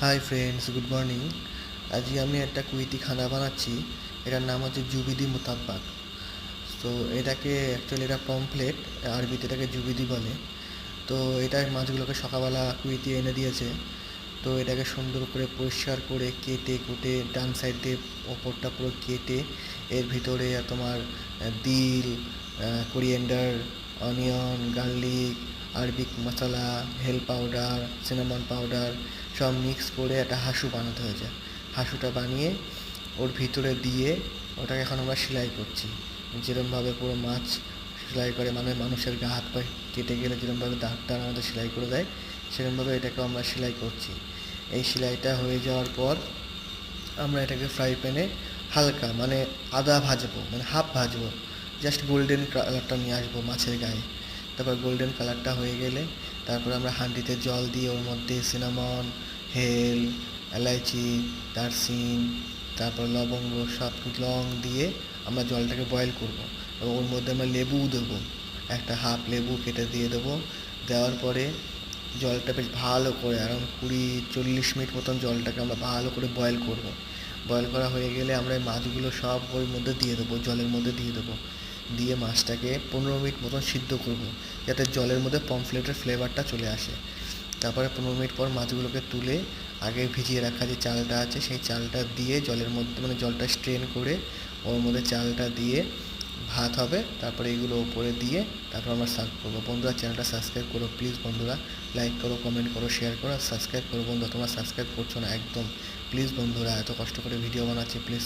Hi friends, good morning. আজকে আমি একটা কুইতি খানা বানাচ্ছি। এটার নাম হচ্ছে জুবিদি মুতাব্বাক। তো এটাকে অ্যাকচুয়ালি এটা পমফ্লেট, আরবিতে এটাকে জুবিদি বলে। তো এটা মাছগুলোকে সকালবেলা কুইতি এনে দিয়েছে। তো এটাকে সুন্দর করে পরিষ্কার করে কেটে কুটে ডান সাইড দিয়ে ওপরটা পুরো কেটে এর ভিতরে তোমার দিল, কোরিয়েন্ডার, অনিয়ন, গার্লিক, আরবিক মশলা, হেল পাউডার, সিনামন পাউডার সব মিক্স করে একটা হাঁসু বানাতে হয়েছে। হাঁসুটা বানিয়ে ওর ভিতরে দিয়ে ওটাকে এখন আমরা সেলাই করছি। যেরকমভাবে পুরো মাছ সেলাই করে, মানে মানুষের গা হাত পা কেটে গেলে যেরকমভাবে দাগটা আমাদের সেলাই করে দেয়, সেরকমভাবে এটাকেও আমরা সেলাই করছি। এই সেলাইটা হয়ে যাওয়ার পর আমরা এটাকে ফ্রাই প্যানে হালকা মানে আদা ভাজবো, মানে হাফ ভাজবো, জাস্ট গোল্ডেন কালারটা নিয়ে আসবো মাছের গায়ে। তারপর গোল্ডেন কালারটা হয়ে গেলে তারপর আমরা হাঁডিতে জল দিয়ে ওর মধ্যে সিনামন, হেল, এলাইচি, দারচিনি, তারপর লবঙ্গ, সব লং দিয়ে আমরা জলটাকে বয়েল করব। এবং ওর মধ্যে আমরা লেবু দেবো, একটা হাফ লেবু কেটে দিয়ে দেবো। দেওয়ার পরে জলটা বেশ ভালো করে আরাম 20-40 মিনিট মতন জলটাকে আমরা ভালো করে বয়েল করব। বয়েল করা হয়ে গেলে আমরা এই মাছগুলো সব ওর মধ্যে দিয়ে দেবো, জলের মধ্যে দিয়ে দেবো। দিয়ে মাছটাকে 15 মিনিট মতন সিদ্ধ করব, যাতে জলের মধ্যে পমফ্লেটের ফ্লেভারটা চলে আসে। তারপরে 15 মিনিট পর মাছগুলোকে তুলে আগে ভিজিয়ে রাখা যে চালটা আছে সেই চালটা দিয়ে জলের মধ্যে, মানে জলটা স্ট্রেন করে ওর মধ্যে চালটা দিয়ে ভাত হবে। তারপরে এগুলো ওপরে দিয়ে তারপর আমরা সার্ভ করবো। বন্ধুরা, চ্যানেলটা সাবস্ক্রাইব করো প্লিজ। বন্ধুরা, লাইক করো, কমেন্ট করো, শেয়ার করো, আর সাবস্ক্রাইব করো। বন্ধুরা, তোমরা সাবস্ক্রাইব করছো না একদম, প্লিজ বন্ধুরা, এত কষ্ট করে ভিডিও বানাচ্ছি, প্লিজ